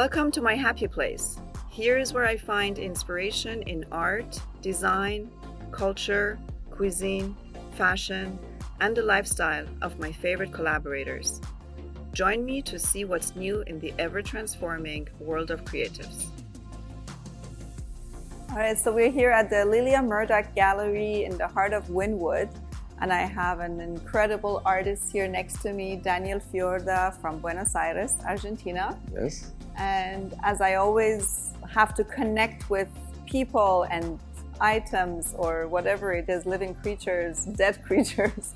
Welcome to my happy place. Here is where I find inspiration in art, design, culture, cuisine, fashion, and the lifestyle of my favorite collaborators. Join me to see what's new in the ever-transforming world of creatives. All right, so we're here at the Lilia Murdoch Gallery in the heart of Wynwood, and I have an incredible artist here next to me, Daniel Fiorda from Buenos Aires, Argentina. Yes. And as I always have to connect with people and items or whatever it is, living creatures, dead creatures,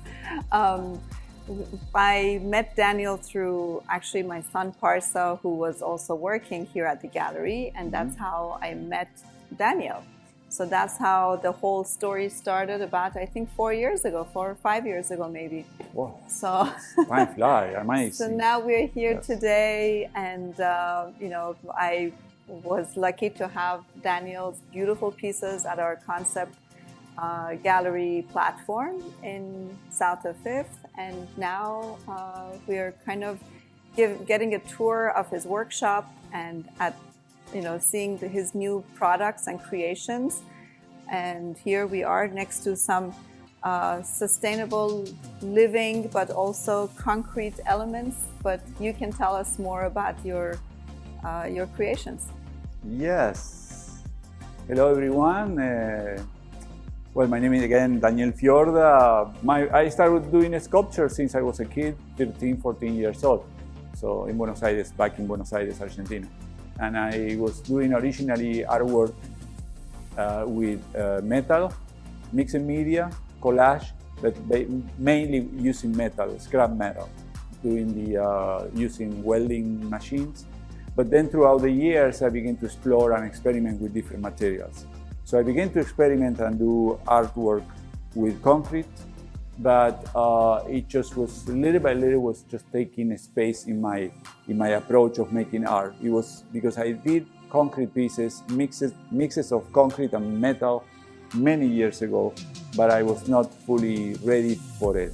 I met Daniel through actually my son Parsa, who was also working here at the gallery, and that's how I met Daniel. So that's how the whole story started about, I think, 4 years ago, 4 or 5 years ago, maybe. Wow. So Time fly, amazing. So now we're here today, and I was lucky to have Daniel's beautiful pieces at our concept gallery platform in south of Fifth, and now we're kind of getting a tour of his workshop and seeing his new products and creations. And here we are next to some sustainable living, but also concrete elements. But you can tell us more about your creations. Yes. Hello, everyone. Well, my name is again Daniel Fiorda. I started doing sculpture since I was a kid, 13, 14 years old. So in Buenos Aires, back in Buenos Aires, Argentina. And I was doing originally artwork with metal, mixed media, collage, but mainly using metal, scrap metal, using welding machines. But then throughout the years, I began to explore and experiment with different materials. So I began to experiment and do artwork with concrete, but it just was little by little was just taking a space in my approach of making art. It was because I did concrete pieces, mixes of concrete and metal many years ago, but I was not fully ready for it.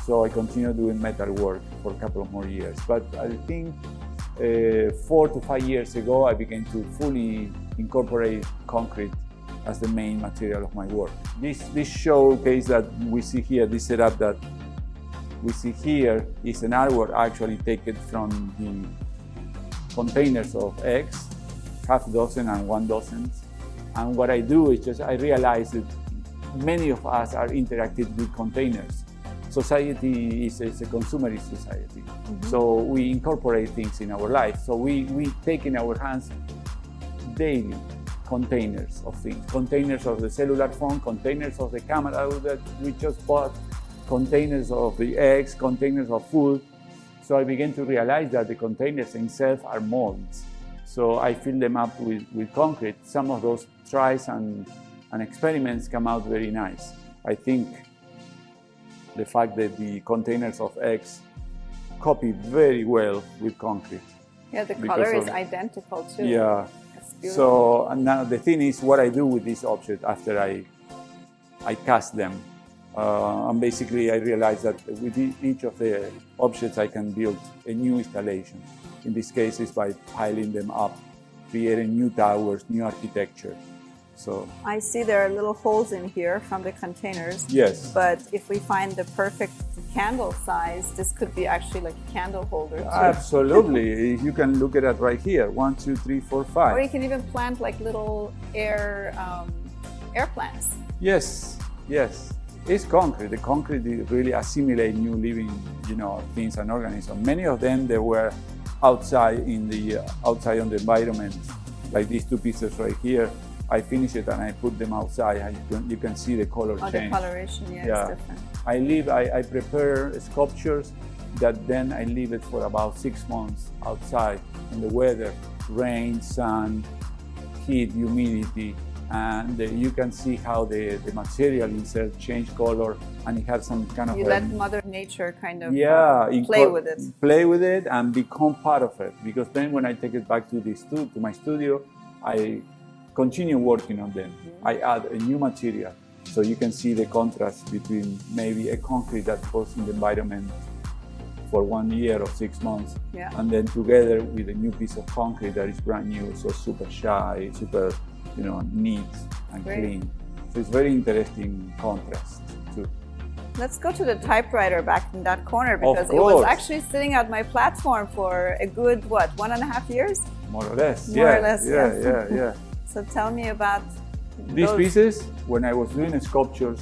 So I continued doing metal work for a couple of more years. But I think 4 to 5 years ago, I began to fully incorporate concrete as the main material of my work. This showcase that we see here, this setup that we see here is an artwork actually taken from the containers of eggs, half dozen and 1 dozen. And what I do is just, I realize that many of us are interacting with containers. Society is a consumerist society. So we incorporate things in our life. So we take in our hands daily containers of things, containers of the cellular phone, containers of the camera that we just bought, containers of the eggs, containers of food. So I began to realize that the containers themselves are molds. So I fill them up with concrete. Some of those tries and experiments come out very nice. I think the fact that the containers of eggs copy very well with concrete. Yeah, the color is identical too. Yeah. So and now the thing is what I do with this object after I cast them. And basically I realized that with each of the objects I can build a new installation. In this case it's by piling them up, creating new towers, new architecture. So I see there are little holes in here from the containers. Yes. But if we find the perfect candle size, this could be actually like a candle holder too. Absolutely. You can look at it right here. 1, 2, 3, 4, 5. Or you can even plant like little air plants. Yes. It's concrete. The concrete really assimilate new living, things and organisms. Many of them they were outside on the environment, like these 2 pieces right here. I finish it and I put them outside. You can see the color change. The coloration, it's different. I prepare sculptures that then I leave it for about 6 months outside in the weather, rain, sun, heat, humidity, and you can see how the material itself change color, and it has some kind of... You let Mother Nature kind of play with it and become part of it. Because then when I take it back to my studio, I continue working on them. I add a new material, so you can see the contrast between maybe a concrete that was in the environment for 1 year or 6 months. Yeah. And then together with a new piece of concrete that is brand new, so super shy, super, neat and Great. clean. So it's very interesting contrast too. Let's go to the typewriter back in that corner, because Of it was course. actually sitting at my platform for a good, 1.5 years? More or less. More or less, Yeah, yes. yeah. So tell me about These those. pieces, when I was doing sculptures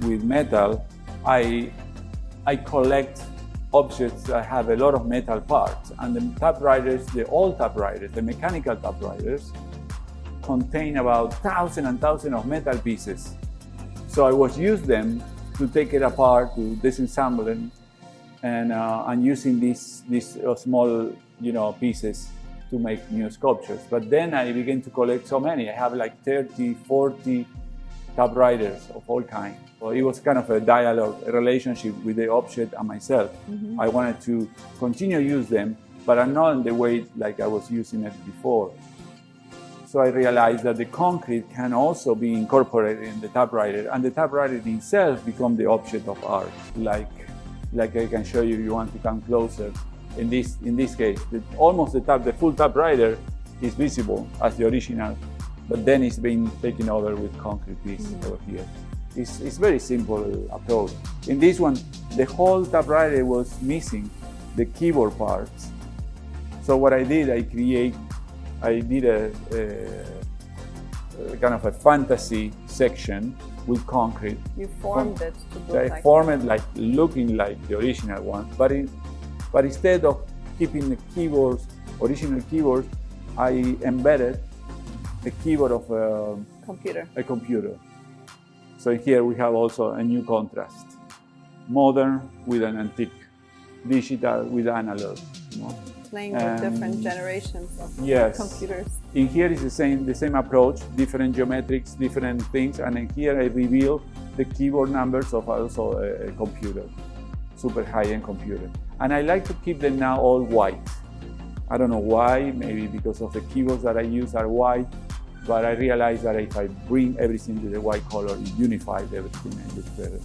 with metal, I collect objects that have a lot of metal parts. And the typewriters, the old typewriters, the mechanical typewriters, contain about thousands and thousands of metal pieces. So I was using them to take it apart, to disassemble them, and using these small, pieces to make new sculptures. But then I began to collect so many. I have like 30, 40 typewriters of all kinds. So it was kind of a dialogue, a relationship with the object and myself. Mm-hmm. I wanted to continue to use them, but not in the way like I was using it before. So I realized that the concrete can also be incorporated in the typewriter, and the typewriter itself becomes the object of art. Like I can show you if you want to come closer. In this case, the full typewriter is visible as the original, but then it's been taken over with concrete piece over here. It's very simple approach. In this one, the whole typewriter was missing the keyboard parts. So what I did, I did a kind of a fantasy section with concrete. You formed it to look I like formed it like looking like the original one, but instead of keeping the original keyboards, I embedded the keyboard of a computer. So here we have also a new contrast: modern with an antique, digital with analog. playing with different generations of Yes. computers. In here is the same approach, different geometrics, different things, and in here I reveal the keyboard numbers of also a computer, super high-end computer. And I like to keep them now all white. I don't know why, maybe because of the keyboards that I use are white, but I realize that if I bring everything to the white color, it unifies everything and looks better.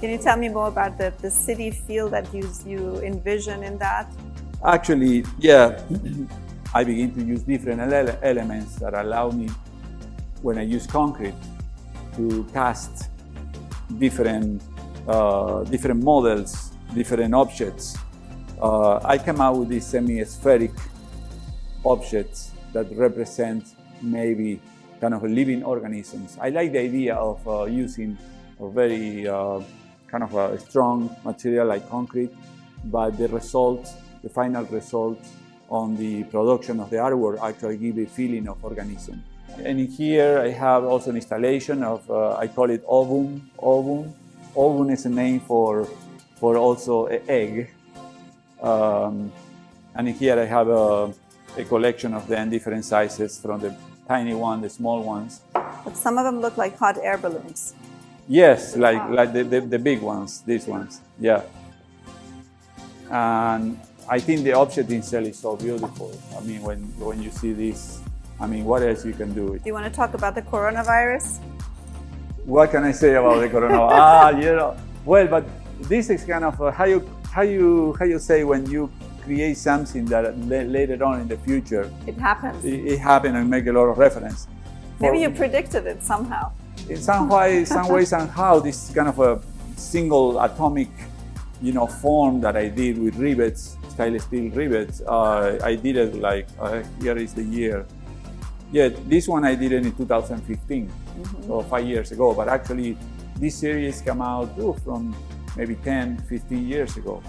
Can you tell me more about the city feel that you envision in that? Actually, yeah, I begin to use different elements that allow me, when I use concrete, to cast different models, different objects. I come out with these semi-spheric objects that represent maybe kind of living organisms. I like the idea of using a very kind of a strong material like concrete, but the final result on the production of the artwork actually give a feeling of organism. And here I have also an installation of, I call it ovum. Ovum is a name for also an egg. And here I have a collection of them, different sizes, from the tiny one, the small ones. But some of them look like hot air balloons. Yes, like the big ones, these ones, yeah. And I think the object itself is so beautiful. I mean, when you see this, I mean, what else you can do? Do you want to talk about the coronavirus? What can I say about the coronavirus? Well, but this is kind of how you say when you create something that later on in the future It happens. it happened and make a lot of reference. Maybe you predicted it somehow. In some way, somehow, this kind of a single atomic, form that I did with rivets, stainless steel rivets. I did it like here is the year. Yeah, this one I did it in 2015, so 5 years ago. But actually, this series came out from maybe 10, 15 years ago.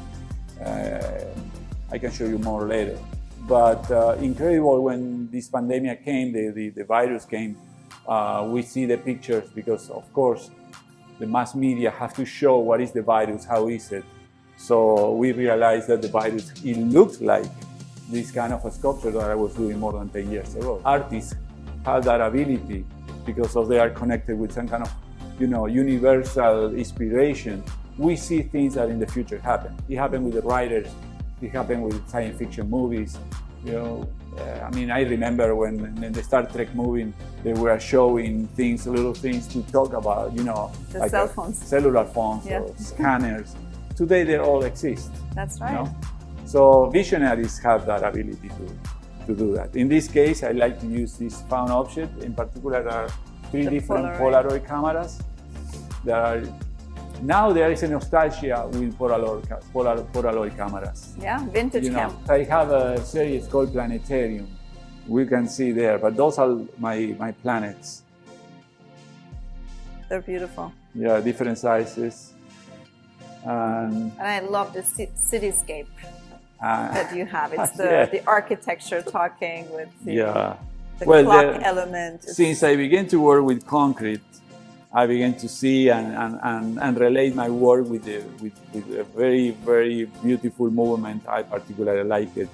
I can show you more later. But incredible when this pandemic came, the virus came. We see the pictures because, of course, the mass media have to show what is the virus, how is it. So we realized that the virus, it looks like this kind of a sculpture that I was doing more than 10 years ago. Artists have that ability because they are connected with some kind of, universal inspiration. We see things that in the future happen. It happened with the writers. It happened with science fiction movies. I mean, I remember when in the Star Trek movie, they were showing little things to talk about, The like cell phones. cellular phones Yeah. or scanners, today they all exist. That's right. You know? So visionaries have that ability to do that. In this case, I like to use this found object. In particular, there are three different Polaroid cameras. Now there is a nostalgia with Polaroid cameras. Yeah, vintage camera. I have a series called Planetarium. We can see there, but those are my planets. They're beautiful. Yeah, different sizes. And I love the cityscape that you have. It's the architecture talking with the clock element. Since I began to work with concrete, I began to see and relate my work with a very, very beautiful movement. I particularly like it,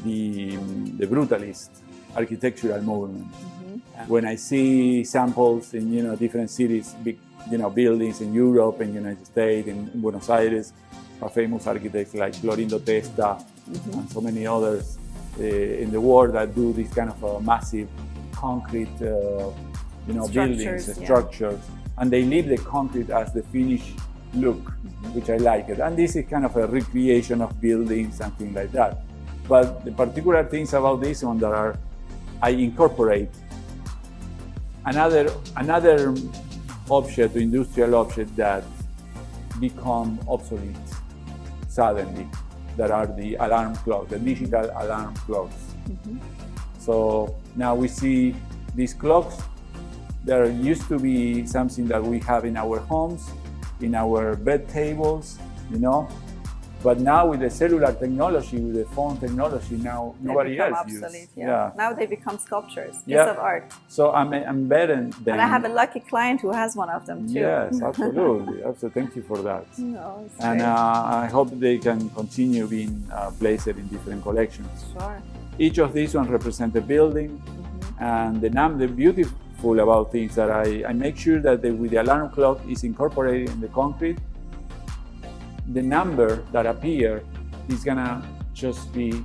the brutalist architectural movement. Mm-hmm. When I see samples in different cities, big buildings in Europe and United States, in Buenos Aires, famous architects like Florindo Testa and so many others in the world that do this kind of massive concrete buildings, structures, and they leave the concrete as the finished look, which I like it. And this is kind of a recreation of buildings and things like that. But the particular things about this one that I incorporate another object, industrial object that become obsolete suddenly, that are the alarm clocks, the digital alarm clocks. Mm-hmm. So now we see these clocks. There used to be something that we have in our homes, in our bed tables, but now with the cellular technology, with the phone technology, now nobody else uses. Yeah. Now they become sculptures, pieces of art. So I'm embedding them. And I have a lucky client who has one of them too. Yes, absolutely. Thank you for that. No, and I hope they can continue being placed in different collections. Sure. Each of these ones represent a building, and the beautiful about things that I make sure that with the alarm clock is incorporated in the concrete. The number that appears is gonna just be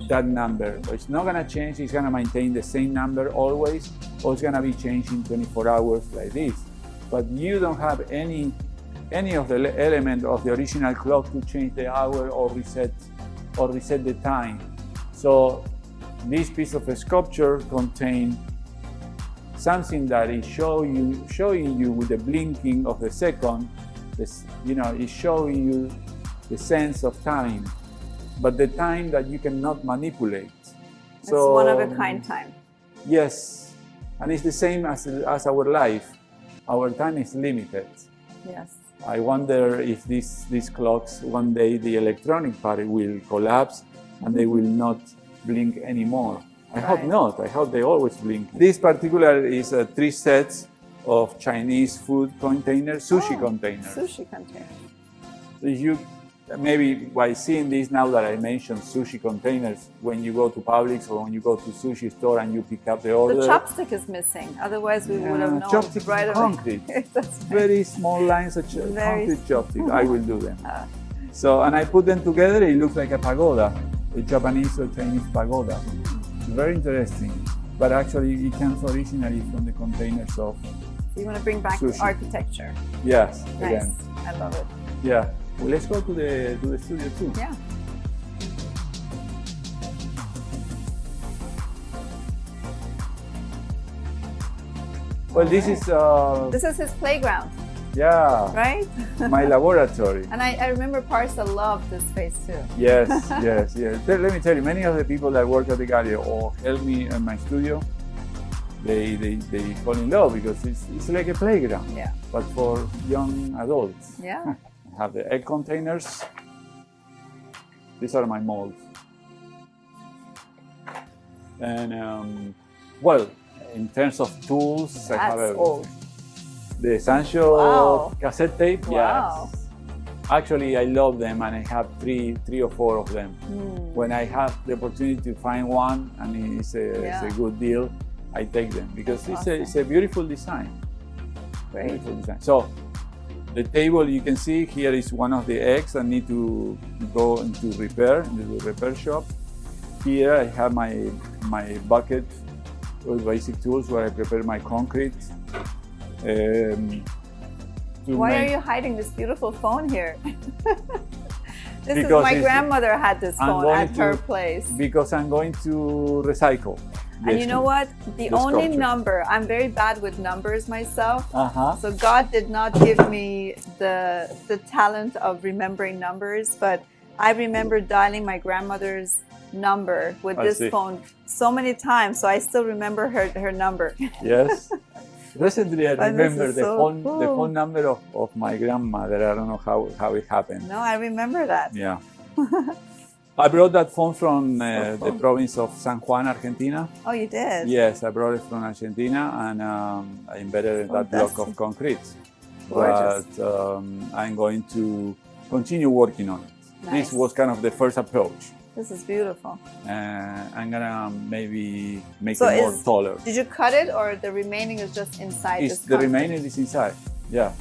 that number. It's not gonna change. It's gonna maintain the same number always, or it's gonna be changing 24 hours like this. But you don't have any of the element of the original clock to change the hour or reset the time. So this piece of a sculpture contains something that is showing you with the blinking of the second. It's showing you the sense of time, but the time that you cannot manipulate. It's one of a kind time. Yes, and it's the same as our life. Our time is limited. Yes. I wonder if these clocks, one day the electronic part will collapse and they will not blink anymore. I hope not. I hope they always blink. This particular is 3 sets of Chinese food containers, sushi containers. Sushi containers. You maybe by seeing this now that I mentioned sushi containers, when you go to Publix or when you go to sushi store and you pick up the order. The chopstick is missing. Otherwise, we would have known chopstick right away. Concrete. That's very small lines of concrete chopstick. I will do them. So, and I put them together. It looks like a pagoda, a Japanese or Chinese pagoda. Very interesting. But actually, it comes originally from the containers of. You want to bring back sushi. Architecture. Yes. Nice. Again. I love it. Yeah. Well, let's go to the studio too. Yeah. Well, this is his playground. Yeah. Right? My laboratory. And I remember Parsa loved this space too. Yes, yes, yes. Let me tell you, many of the people that work at the gallery or help me in my studio, they fall in love because it's like a playground. Yeah. But for young adults. Yeah. I have the egg containers. These are my molds. And well, in terms of tools, I have the Sancho cassette tape. Wow. Yes. Actually, I love them, and I have three or four of them. When I have the opportunity to find one and it's a good deal, I take them because it's a beautiful design. Great. Beautiful design. So the table you can see here is one of the eggs that need to go into the repair shop. Here I have my bucket with basic tools where I prepare my concrete. Why are you hiding this beautiful phone here? This is Because my it's- grandmother had this I'm phone going at her to- place. Because I'm going to recycle. And you know what? The the only sculpture. number, I'm very bad with numbers myself. Uh-huh. So God did not give me the talent of remembering numbers, but I remember dialing my grandmother's number with I this see. phone so many times, so I still remember her number. Yes. Recently, I But this remember is the so phone cool. the phone number of my grandmother. I don't know how it happened. No, I remember that. Yeah. I brought that phone from the cool. province of San Juan, Argentina. Oh, you did? Yes, I brought it from Argentina, and I embedded Oh, that block that's of concrete. gorgeous. But I'm going to continue working on it. Nice. This was kind of the first approach. This is beautiful. I'm gonna maybe make So it more is- taller. Did you cut it, or the remaining is just inside It's this the concrete? remaining is inside. Yeah.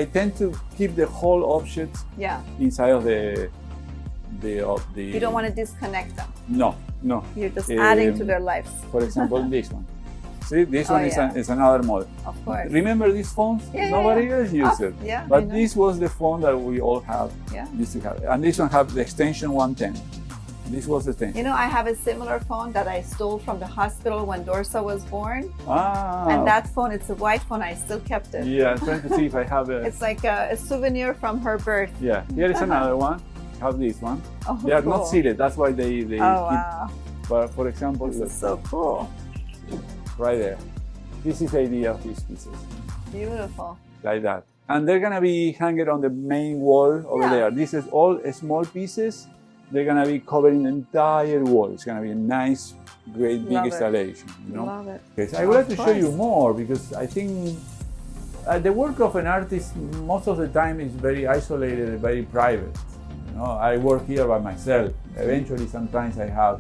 I tend to keep the whole object Yeah. inside of the. You don't want to disconnect them. No, no. You're just adding to Um, their lives. For example, this one. See, this Oh, one yeah. is another model. Of course. Remember these phones? Yeah, Nobody yeah. else uses Oh, it. yeah, I But know. this was the phone that we all have. Yeah. Used to have. And this one have the extension 110. This was the thing. You know, I have a similar phone that I stole from the hospital when Dorsa was born. Ah. And that phone, it's a white phone. I still kept it. Yeah, I'm trying to see if I have a. It's like a souvenir from her birth. Yeah, here is another one. Have this one. Oh, They are cool. not sealed. That's why they Oh, keep. wow. But for example, This look, is so cool. right there. This is the idea of these pieces, Beautiful. like that. And they're gonna be hanging on the main wall over Yeah. there. This is all small pieces. They're gonna be covering the entire wall. It's gonna be a nice, great, big Love it. installation. You know. Love it. Okay, so I would like to Of show you course. more because I think the work of an artist most of the time is very isolated and very private. You know, I work here by myself. Eventually, sometimes I have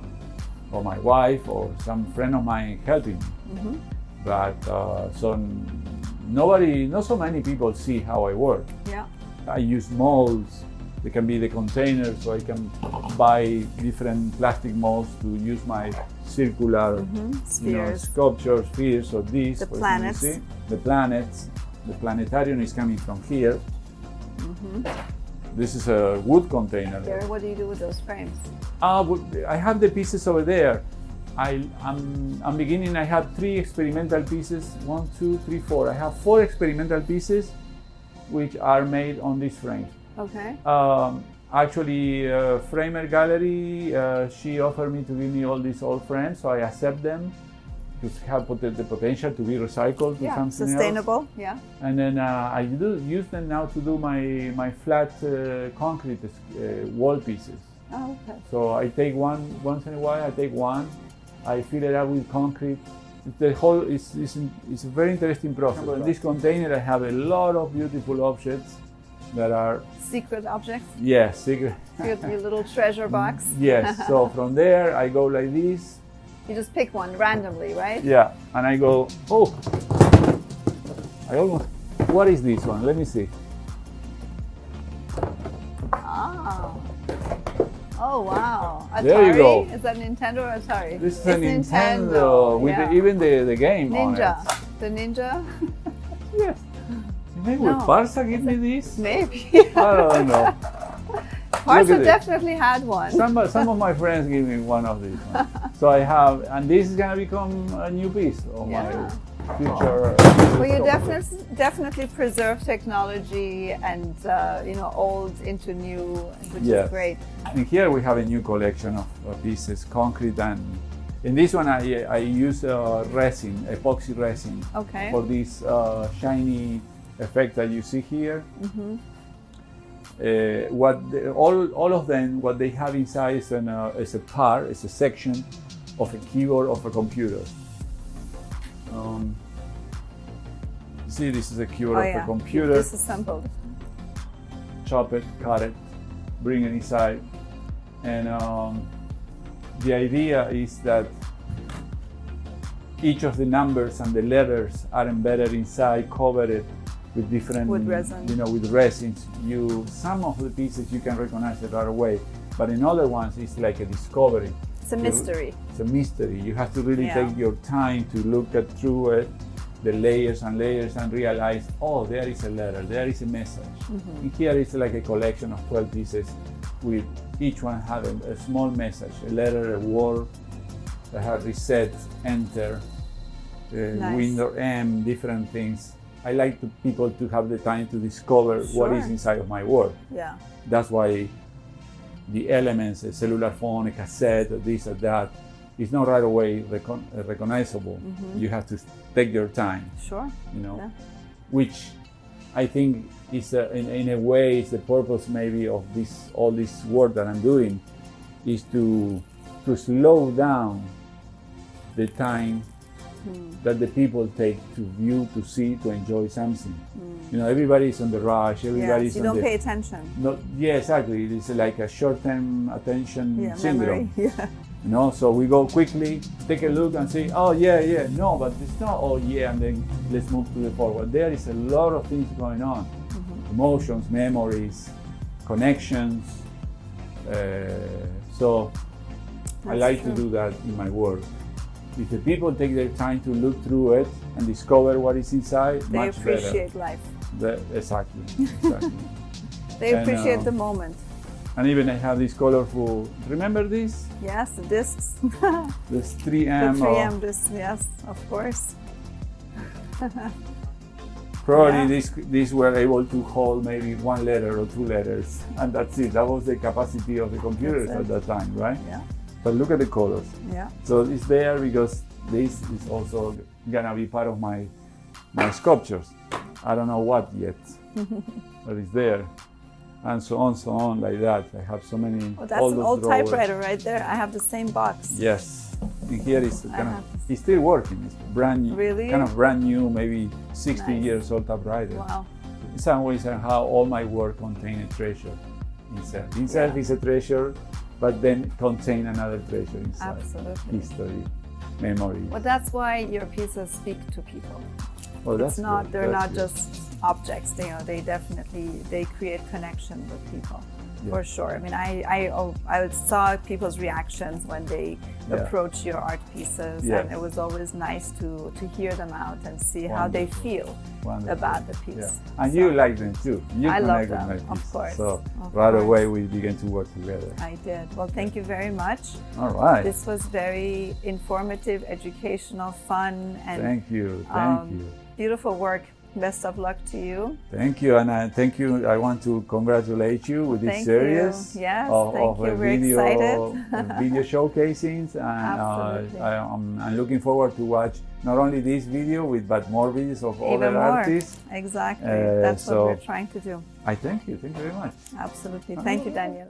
or my wife or some friend of mine helping me. Mm-hmm. But not so many people see how I work. Yeah. I use molds. They can be the containers, so I can buy different plastic molds to use my circular Spheres. sculpture spheres or these. The for example, planets. you see? The planets. The planetarium is coming from here. This is a wood container. Gary, what do you do with those frames? I have the pieces over there. I'm beginning. I have 3 experimental pieces. 1, 2, 3, 4. I have 4 experimental pieces, which are made on these frames. Okay. Actually, Framer Gallery, she offered me to give me all these old frames, so I accept them to have the potential to be recycled to Yeah. something Sustainable. Yeah. else. And then I use them now to do my flat concrete wall pieces. Oh, okay. So I take one once in a while. I take one. I fill it up with concrete. The whole is a very interesting process. In this container, I have a lot of beautiful objects that are Secret objects. secret. Your little treasure box. Yes. So from there, I go like this. You just pick one randomly, right? Yeah, and I go. Oh, I almost. What is this one? Let me see. Ah. Oh wow. Atari? There you go. Is that Nintendo or Atari? This is It's a Nintendo with yeah. even the game Ninja. on it. The Ninja? Yes. Maybe will No. Barca give me this? Maybe. I don't know. Parsa at it. definitely had one. Some of my friends give me one of these ones. So I have, and this is gonna become a new piece of Yeah. my future. Well, you definitely preserve technology and old into new, which Yes. is great. And here we have a new collection of pieces, concrete, and in this one I use resin, epoxy resin, Okay. for this shiny effect that you see here. All of them, what they have inside is a part, is a section of a keyboard of a computer. See, this is a keyboard of a computer. Disassembled. Chop it, cut it, bring it inside, and the idea is that each of the numbers and the letters are embedded inside, covered with different, With resin. with resins. Some of the pieces you can recognize it right away, but in other ones it's like a discovery. It's a mystery. It's a mystery. You have to really Yeah. take your time to look through it, the layers and layers, and realize, oh, there is a letter, there is a message. And here is like a collection of 12 pieces with each one have a small message, a letter, a word that have reset, enter, Nice. Win or M, different things. I like people to have the time to discover what is inside of my work. Yeah. That's why the elements, a cellular phone, a cassette, or this or that, is not right away recognizable. You have to take your time. Sure. You know, Yeah. which I think is in a way is the purpose maybe of all this work that I'm doing, is to slow down the time that the people take to view, to see, to enjoy something. You know, everybody's on the rush. Everybody's you on don't pay attention. No, yeah, exactly. It's like a short-term attention syndrome. Memory. Yeah. You know, so we go quickly, take a look and say, oh yeah, no, but it's not, oh yeah, and then let's move to the forward. There is a lot of things going on. Emotions, memories, connections. So I like to do that in my work. If the people take their time to look through it and discover what is inside, They much appreciate life. better. Exactly. They appreciate the moment. And even I have this colorful, remember this? Yes, the discs. This The 3M. 3M discs, yes, of course. Probably these were able to hold maybe one letter or two letters, and that's it. That was the capacity of the computers at that time, right? Yeah. But look at the colors. Yeah. So it's there because this is also gonna be part of my sculptures. I don't know what yet, but it's there. And so on, like that. I have so many. Oh, that's an old typewriter right there. I have the same box. Yes. And here is kind of, it's still working. It's brand new. Really? Kind of brand new, maybe 60 years old typewriter. Wow. In some ways, how all my work contain a treasure inside. Inside is a treasure, but then contain another treasure inside. Absolutely. History, memory. Well, that's why your pieces speak to people. Oh, that's It's not, good. they're That's not good. just objects. They definitely, they create connection with people. Yeah. For sure. I mean, I saw people's reactions when they approach your art pieces, Yeah. and it was always nice to hear them out and see how they feel about the piece. Yeah. And you like them too. You I love connect with them, my of pieces. course, So of right course. away we began to work together. I did. Well, thank you very much. All right. This was very informative, educational, fun, and Thank you. Thank you. beautiful work. Best of luck to you. Thank you, and thank you. I want to congratulate you with this Thank series you. Yes, of thank you. a We're video, excited. video showcasings, and Absolutely. I'm looking forward to watch not only this video but more videos of Even other more. artists. Exactly. That's what so we're trying to do. I thank you. Thank you very much. Absolutely. Thank you, Daniel.